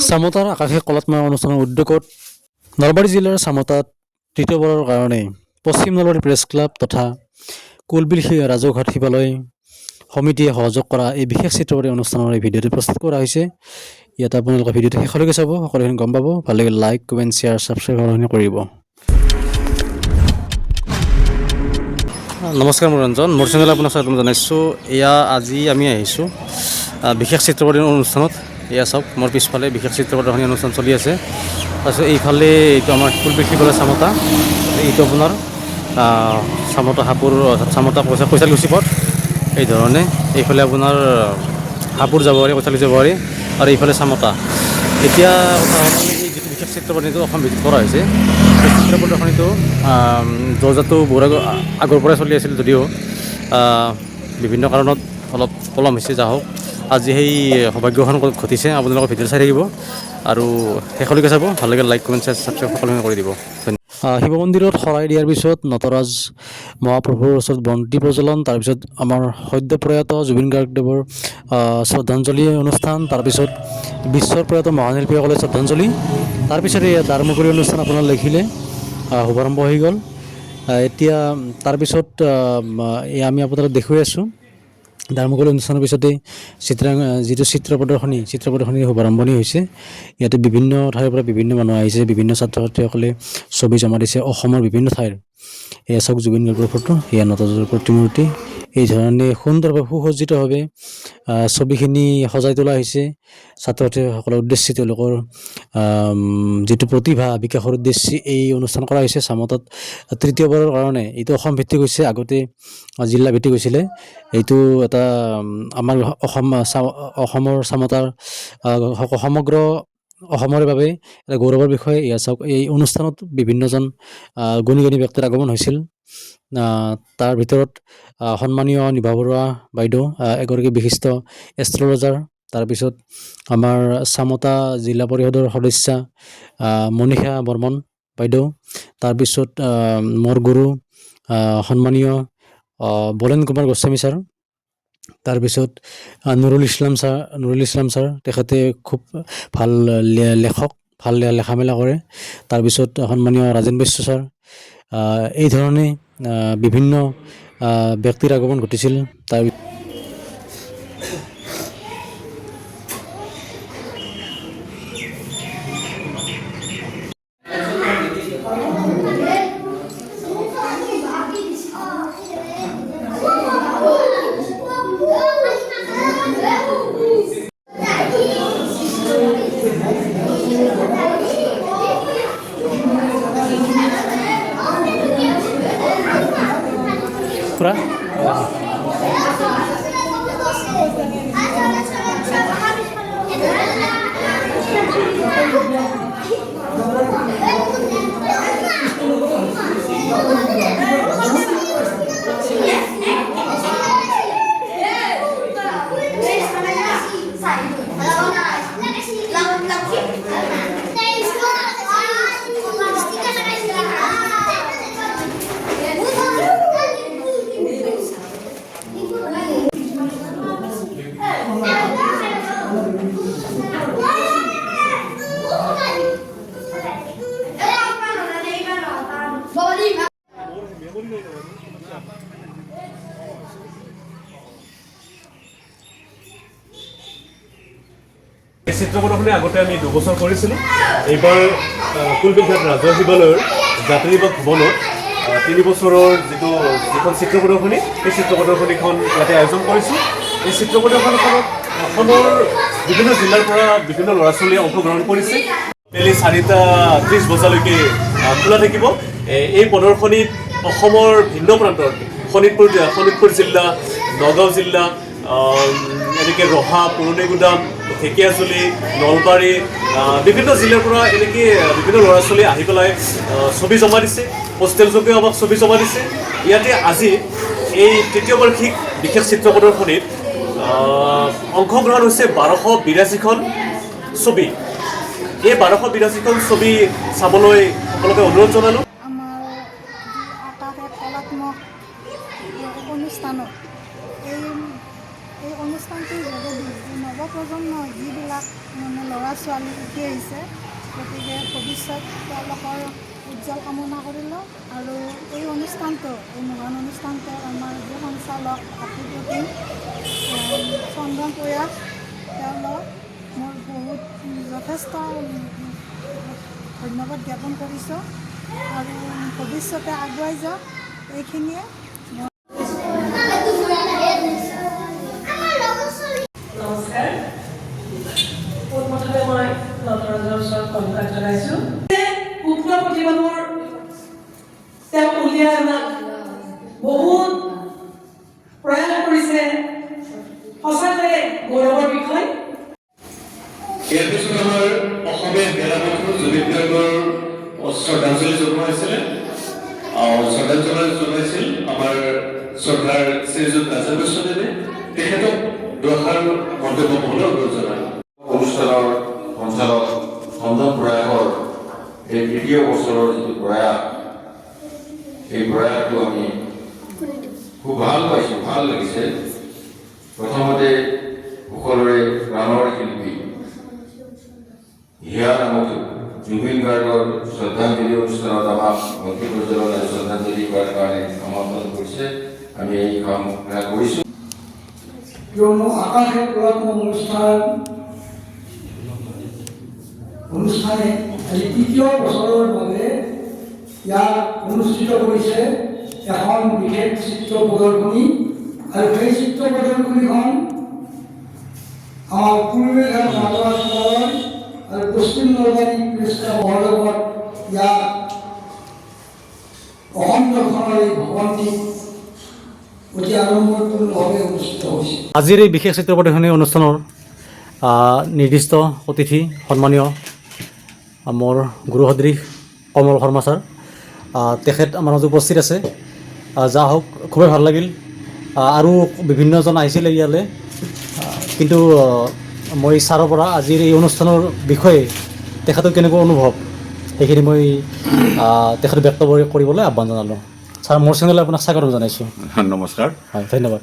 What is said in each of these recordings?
চামতাৰ আকাশে কলাত মৰা অনুষ্ঠানৰ উদ্যোগত নলবাৰী জিলাৰ চামতাত তৃতীয়বাৰৰ কাৰণে পশ্চিম নলবাৰী প্ৰেছ ক্লাব তথা কুলবিল ৰাজঘাট শিৱালয় সমিতিয়ে সহযোগ কৰা এই বিশেষ চিত্ৰপটী অনুষ্ঠানৰ এই ভিডিঅ'টো প্ৰস্তুত কৰা হৈছে। ইয়াত আপোনালোকে ভিডিঅ'টো শেষলৈকে চাব, সকলোখিনি গম পাব। ভাল লাগিলে লাইক, কমেণ্ট, শ্বেয়াৰ, ছাবস্ক্ৰাইব সকলোখিনি কৰিব। নমস্কাৰ, মোৰ ৰঞ্জন, মোৰ চেনেল আপোনাক স্বাগতম জনাইছোঁ। এয়া আজি আমি আহিছোঁ বিশেষ চিত্ৰপটী অনুষ্ঠানত। এয়া চাওক, মোৰ পিছফালে বিশেষ চিত্ৰ প্ৰদৰ্শনী অনুষ্ঠান চলি আছে। তাৰপিছত এইফালে এইটো আমাৰ কুলবিল শিৱালয় চামতা, এইটো আপোনাৰ চামতা হাপুৰ চামতা কৈছালগুছি পথ। এই ধৰণে এইফালে আপোনাৰ হাপুৰ যাব পাৰি, কৈছালগুছি যাব পাৰি, আৰু এইফালে চামতা। এতিয়া কথা হ'ল এই যিটো বিশেষ চিত্ৰ প্ৰদৰ্শনীটো অসম ভিত্তিত কৰা হৈছে, সেই চিত্ৰ প্ৰদৰ্শনীটো জজাটো বহু আগৰ পৰাই চলি আছিল, যদিও বিভিন্ন কাৰণত অলপ পলম হৈছে। যা হওক, আজি সেই সৌভাগ্যখন ঘটিছে। আপোনালোকৰ ভিডিঅ' চাই থাকিব আৰু শেষলৈকে চাব। ভাল লাগে লাইক, কমেণ্ট, ছাবস্ক্ৰাইব সকলোখিনি কৰি দিব। শিৱ মন্দিৰত শৰাই দিয়াৰ পিছত নটৰাজ মহাপ্ৰভুৰ ওচৰত বন্তি প্ৰজ্বলন, তাৰপিছত আমাৰ সদ্য প্ৰয়াত জুবিন গাৰ্গদেৱৰ শ্ৰদ্ধাঞ্জলি অনুষ্ঠান, তাৰপিছত বিশ্বৰ প্ৰয়াত মহাশিল্পীসকলে শ্ৰদ্ধাঞ্জলি, তাৰপিছত এই দ্বাৰমুখৰী অনুষ্ঠান আপোনাৰ লিখিলে শুভাৰম্ভ হৈ গ'ল। এতিয়া তাৰপিছত আমি আপোনালোক দেখুৱাই আছোঁ দ্বাৰমুখৰী অনুষ্ঠানৰ পিছতেই যিটো চিত্ৰ প্ৰদৰ্শনীৰ শুভাৰম্ভণি হৈছে। ইয়াতে বিভিন্ন ঠাইৰ পৰা বিভিন্ন মানুহ আহিছে, বিভিন্ন ছাত্ৰ ছাত্ৰীসকলে ছবি জমা দিছে অসমৰ বিভিন্ন ঠাইৰ। এয়া চাওক জুবিন গাৰ্গৰ ফটো, এয়া নটৰাজৰ প্ৰতিমূৰ্তি। এই ধৰণে সুন্দৰভাৱে সুসজ্জিতভাৱে ছবিখিনি সজাই তোলা হৈছে ছাত্ৰ ছাত্ৰীসকলৰ উদ্দেশ্যে। তেওঁলোকৰ যিটো প্ৰতিভা বিকাশৰ উদ্দেশ্যে এই অনুষ্ঠান কৰা হৈছে চামতাত তৃতীয়বাৰৰ কাৰণে। এইটো অসম ভিত্তিক হৈছে, আগতে জিলা ভিত্তিক হৈছিলে। এইটো এটা আমাৰ অসমৰ চামতাৰ সমগ্ৰ অসমৰ বাবে এটা গৌৰৱৰ বিষয়। এয়া চাওক, এই অনুষ্ঠানত বিভিন্নজন গুণী ব্যক্তিৰ আগমন হৈছিল। তাৰ ভিতৰত সন্মানীয় নিভা বৰুৱা বাইদেউ, এগৰাকী বিশিষ্ট এষ্ট্ৰলজাৰ। তাৰপিছত আমাৰ চামতা জিলা পৰিষদৰ সদস্যা মনীষা বৰ্মন বাইদেউ। তাৰপিছত মোৰ গুৰু সন্মানীয় বলেন কুমাৰ গোস্বামী ছাৰ। তাৰপিছত নুৰুল ইছলাম ছাৰ, তেখেতে খুব ভাল লেখক, ভাল লেখা মেলা কৰে। তাৰপিছত সন্মানীয় ৰাজেন বৈশ্য ছাৰ। এই ধৰণে বিভিন্ন ব্যক্তিৰ আগমন ঘটিছিল। এই চিত্ৰ প্ৰদৰ্শনী আগতে আমি 2 বছৰ কৰিছিলোঁ। এইবাৰ কুলবিল ৰাজহুৱা শিৱালয়ৰ যাত্ৰীবাস ভৱনত 3 বছৰৰ যিখন চিত্ৰ প্ৰদৰ্শনী, সেই চিত্ৰ প্ৰদৰ্শনীখন ইয়াতে আয়োজন কৰিছোঁ। এই চিত্ৰ প্ৰদৰ্শনীখনত অসমৰ বিভিন্ন জিলাৰ পৰা বিভিন্ন ল'ৰা ছোৱালীয়ে অংশগ্ৰহণ কৰিছে। আবেলি 4:30 বজালৈকে খোলা থাকিব। এই প্ৰদৰ্শনীত অসমৰ ভিন্ন প্ৰান্তৰ শোণিতপুৰ জিলা, নগাঁও জিলা, এনেকৈ ৰহা, পুৰণিগুদাম, ঢেকীয়াজুলি, নলবাৰী, বিভিন্ন জিলাৰ পৰা এনেকৈ বিভিন্ন ল'ৰা ছোৱালী আহি পেলাই ছবি জমা দিছে। হোষ্টেলযোগেও আমাক ছবি জমা দিছে। ইয়াতে আজি এই তৃতীয় বাৰ্ষিক বিশেষ চিত্ৰ প্ৰদৰ্শনীত অংশগ্ৰহণ হৈছে 1282খন ছবি। এই 1282খন ছবি চাবলৈ সকলোকে অনুৰোধ জনালোঁ। আমাৰ আকাশে কলাত্মক অনুষ্ঠানত এই অনুষ্ঠানটিৰ যোগেদি নৱপ্ৰজন্মৰ যিবিলাক ল'ৰা ছোৱালী ছোৱালী উঠি আহিছে, গতিকে ভৱিষ্যত তেওঁলোকৰ উজ্জ্বল কামনা কৰিলোঁ। আৰু এই অনুষ্ঠানটো, এই মহান অনুষ্ঠানটো আমাৰ যি সঞ্চালক ভাতৃপ্ৰতিম চন্দন প্ৰয়াস, তেওঁলোক মোৰ বহুত যথেষ্ট ধন্যবাদ জ্ঞাপন কৰিছোঁ। আৰু ভৱিষ্যতে আগুৱাই যাওক, এইখিনিয়ে। নমস্কাৰ। পোনপ্ৰথমে মই নটৰাজৰ ওচৰত কংকাত জনাইছোঁ। পুত্ৰ প্ৰতিভাবোৰ তেওঁ উলিয়াই অনাত বহুত প্ৰয়াস কৰিছে, সঁচাকৈ গৌৰৱৰ বিষয়। ইয়াৰ পিছত আমাৰ অসমীয়া মেলাপথৰ জুবিন গাৰ্গৰ শ্ৰদ্ধাঞ্জলি জনোৱা হৈছিলে। শ্ৰদ্ধাঞ্জলি জনাইছিল আমাৰ শ্ৰদ্ধাৰ শ্ৰীযুত ৰাজা বৈষ্ণদেৱে। তেখেতক দুআষাৰ মন্তব্য ক'বলৈ অনুৰোধ জনায়। অনুষ্ঠানৰ সঞ্চালক চন্দন প্ৰয়াসৰ এই তৃতীয় বছৰৰ যিটো প্ৰয়াস, এই প্ৰয়াসটো আমি খুব ভাল পাইছোঁ, ভাল লাগিছে। প্ৰথমতে সকলোৰে প্ৰাণৰ শিল্পী হিয়া নামক জুবিন গাৰ্গৰ শ্ৰদ্ধাঞ্জলি অনুষ্ঠানত আমাক ভক্তি প্ৰজ্বলনে শ্ৰদ্ধাঞ্জলি কৰাৰ কাৰণে আমন্ত্ৰণ কৰিছে। আমি এই কাম কৰিছোঁ। কিয়নো আকাশে তলাত্মক অনুষ্ঠানে আজি তৃতীয় বছৰৰ বাবে ইয়াক অনুষ্ঠিত কৰিছে এখন বিশেষ চিত্ৰ প্ৰদৰ্শনী। আৰু সেই চিত্ৰ প্ৰদৰ্শনীখন আমাৰ পূৰ্বীঘাট নটৰাজ আৰু পশ্চিম নলবাৰী প্ৰেছ ক্লাবৰ লগত ইয়াক অসম দৰ্শনৰ এই ভৱনটি অতি আড়ম্বৰপূৰ্ণভাৱে অনুষ্ঠিত হৈছে। আজিৰ এই বিশেষ চিত্ৰ প্ৰদৰ্শনী অনুষ্ঠানৰ নিৰ্দিষ্ট অতিথি সন্মানীয় মোৰ গুৰু সদৃশ কমল শৰ্মা ছাৰ, তেখেত আমাৰ মাজত উপস্থিত আছে। যা হওক, খুবেই ভাল লাগিল। আৰু বিভিন্নজন আহিছিলে ইয়ালৈ, কিন্তু মই ছাৰৰ পৰা আজিৰ এই অনুষ্ঠানৰ বিষয়ে তেখেতৰ কেনেকুৱা অনুভৱ সেইখিনি মই তেখেত ব্যক্ত কৰিবলৈ আহ্বান জনালোঁ। ছাৰ, মোৰ চেনেললৈ আপোনাক স্বাগতম জনাইছোঁ। নমস্কাৰ। হয়, ধন্যবাদ।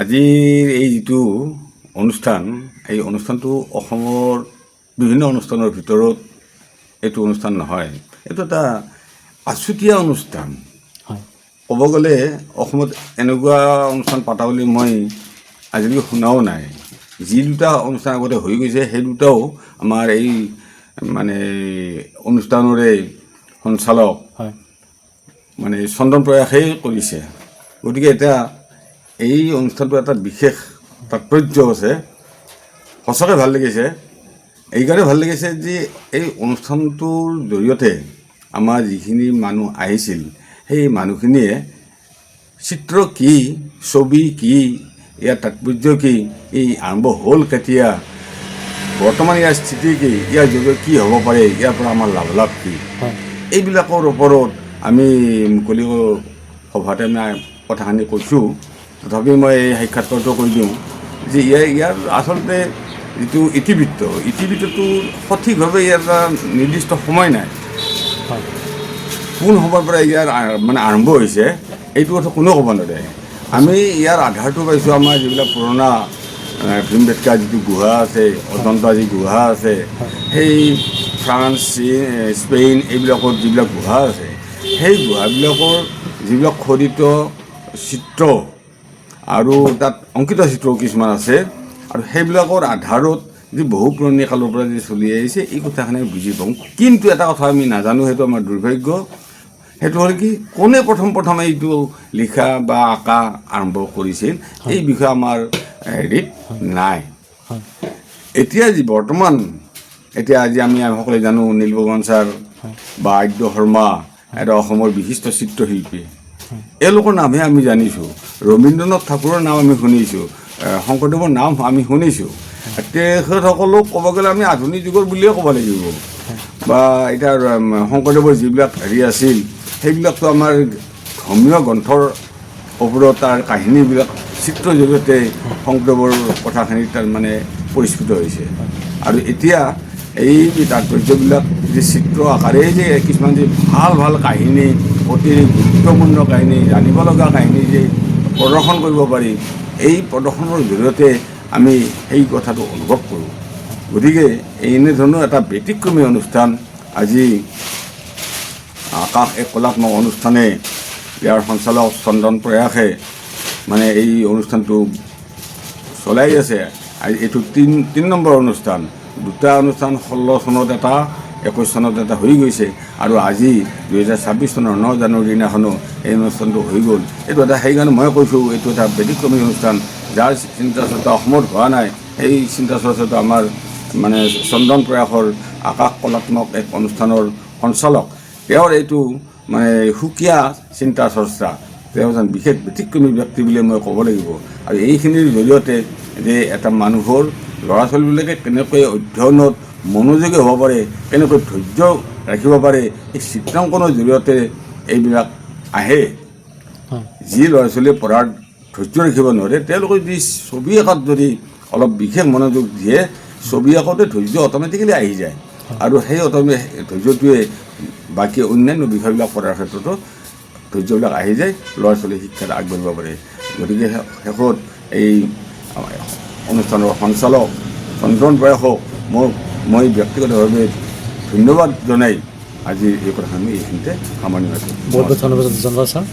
আজিৰ এই যিটো অনুষ্ঠান, এই অনুষ্ঠানটো অসমৰ বিভিন্ন অনুষ্ঠানৰ ভিতৰত এইটো অনুষ্ঠান নহয়, এইটো এটা আছুতীয়া অনুষ্ঠান। হয়, ক'ব গ'লে অসমত এনেকুৱা অনুষ্ঠান পতা বুলি মই আজিলৈকে শুনাও নাই। যি দুটা অনুষ্ঠান আগতে হৈ গৈছে, সেই দুটাও আমাৰ এই মানে অনুষ্ঠানৰে সঞ্চালক হয়, মানে চন্দন প্ৰয়াসেই কৰিছে। গতিকে এতিয়া এই অনুষ্ঠানটো এটা বিশেষ তাৎপৰ্য আছে। সঁচাকৈ ভাল লাগিছে। এইকাৰণে ভাল লাগিছে যে এই অনুষ্ঠানটোৰ জৰিয়তে আমাৰ যিখিনি মানুহ আহিছিল, সেই মানুহখিনিয়ে চিত্ৰ কি, ছবি কি, ইয়াৰ তাৎপৰ্য কি, এই আৰম্ভ হ'ল কেতিয়া, বৰ্তমান ইয়াৰ স্থিতি কি, ইয়াৰ জৰিয়তে কি হ'ব পাৰে, ইয়াৰ পৰা আমাৰ লাভালাভ কি, এইবিলাকৰ ওপৰত আমি মুকলি সভাতে আমি কথাখিনি কৈছোঁ। তথাপি মই এই সাক্ষাৎকাৰটো কৰি দিওঁ যে ইয়াৰ আচলতে যিটো ইতিবৃত্তটো সঠিকভাৱে ইয়াৰ এটা নিৰ্দিষ্ট সময় নাই। কোন সময়ৰ পৰা ইয়াৰ মানে আৰম্ভ হৈছে এইটো কথা কোনেও ক'ব নোৱাৰে। আমি ইয়াৰ আধাৰটো পাইছোঁ আমাৰ যিবিলাক পুৰণা ভীমবেটকা যিটো গুহা আছে, অজন্তা যি গুহা আছে, সেই ফ্ৰান্স, স্পেইন এইবিলাকৰ যিবিলাক গুহা আছে, সেই গুহাবিলাকৰ যিবিলাক খোদিত চিত্ৰ আৰু তাত অংকিত চিত্ৰ কিছুমান আছে, আৰু সেইবিলাকৰ আধাৰত যি বহু পুৰণি কালৰ পৰা যি চলি আহিছে, এই কথাখিনি আমি বুজি পাওঁ। কিন্তু এটা কথা আমি নাজানো, সেইটো আমাৰ দুৰ্ভাগ্য। সেইটো হ'ল কি, কোনে প্ৰথম এইটো লিখা বা আঁকা আৰম্ভ কৰিছিল, এই বিষয়ে আমাৰ হেৰিত নাই। এতিয়া যি বৰ্তমান, এতিয়া আজি আমি সকলোৱে জানো নীলপৱন ছাৰ বা আদ্য শৰ্মা এটা অসমৰ বিশিষ্ট চিত্ৰশিল্পী, এওঁলোকৰ নামহে আমি জানিছোঁ। ৰবীন্দ্ৰনাথ ঠাকুৰৰ নাম আমি শুনিছোঁ, শংকৰদেৱৰ নাম আমি শুনিছোঁ। তেখেতসকলক ক'ব গ'লে আমি আধুনিক যুগৰ বুলিয়ে ক'ব লাগিব। বা এতিয়া শংকৰদেৱৰ যিবিলাক হেৰি আছিল, সেইবিলাকতো আমাৰ ধৰ্মীয় গ্ৰন্থৰ ওপৰত তাৰ কাহিনীবিলাক চিত্ৰৰ জৰিয়তে শংকৰদেৱৰ কথাখিনি তাৰ মানে পৰিস্ফুট হৈছে। আৰু এতিয়া এই তাৎপৰ্যবিলাক যে চিত্ৰ আকাৰেই যে কিছুমান যে ভাল কাহিনী, অতি গুৰুত্বপূৰ্ণ কাহিনী, জানিব লগা কাহিনী যে প্ৰদৰ্শন কৰিব পাৰি, এই প্ৰদৰ্শনৰ জৰিয়তে আমি সেই কথাটো অনুভৱ কৰোঁ। গতিকে এনেধৰণৰ এটা ব্যতিক্ৰমী অনুষ্ঠান আজি আকাশ এক কলাত্মক অনুষ্ঠানে ইয়াৰ সঞ্চালক চন্দন প্ৰয়াসে মানে এই অনুষ্ঠানটো চলাই আছে। এইটো তিনি নম্বৰ অনুষ্ঠান। দুটা অনুষ্ঠান 16 চনত এটা 21 চনত এটা হৈ গৈছে আৰু আজি 2026 চনৰ 9 জানুৱাৰীৰ দিনাখনো এই অনুষ্ঠানটো হৈ গ'ল। এইটো এটা সেইকাৰণে মই কৈছোঁ এইটো এটা ব্যতিক্ৰমী অনুষ্ঠান, যাৰ চিন্তা চৰ্চা অসমত হোৱা নাই। এই চিন্তা চৰ্চাটো আমাৰ মানে চন্দন প্ৰয়াসৰ আকাশ কলাত্মক এক অনুষ্ঠানৰ সঞ্চালক, তেওঁৰ এইটো মানে সুকীয়া চিন্তা চৰ্চা। তেওঁ এজন বিশেষ ব্যতিক্ৰমী ব্যক্তি বুলি মই ক'ব লাগিব। আৰু এইখিনিৰ জৰিয়তে যে এটা মানুহৰ ল'ৰা ছোৱালীবিলাকে কেনেকৈ অধ্যয়নত মনোযোগী হ'ব পাৰে, কেনেকৈ ধৈৰ্য ৰাখিব পাৰে, এই চিত্ৰাংকনৰ জৰিয়তে এইবিলাক আহে। যি ল'ৰা ছোৱালীয়ে পঢ়াৰ ধৈৰ্য ৰাখিব নোৱাৰে তেওঁলোকে যদি ছবি আঁকাত যদি অলপ বিশেষ মনোযোগ দিয়ে, ছবি আঁকোতে ধৈৰ্য অট'মেটিকেলি আহি যায় আৰু সেই ধৈৰ্যটোৱে বাকী অন্যান্য বিষয়বিলাক পঢ়াৰ ক্ষেত্ৰতো ধৈৰ্যবিলাক আহি যায়, ল'ৰা ছোৱালীয়ে শিক্ষাত আগবাঢ়িব পাৰে। গতিকে শেষত এই অনুষ্ঠানৰ সঞ্চালক চন্দন প্ৰয়াসক মই ব্যক্তিগতভাৱে ধন্যবাদ জনাই আজি এই কথাখিনি এইখিনিতে সামৰণি মাৰিছোঁ। বহুত বহুত ধন্যবাদ ছাৰ।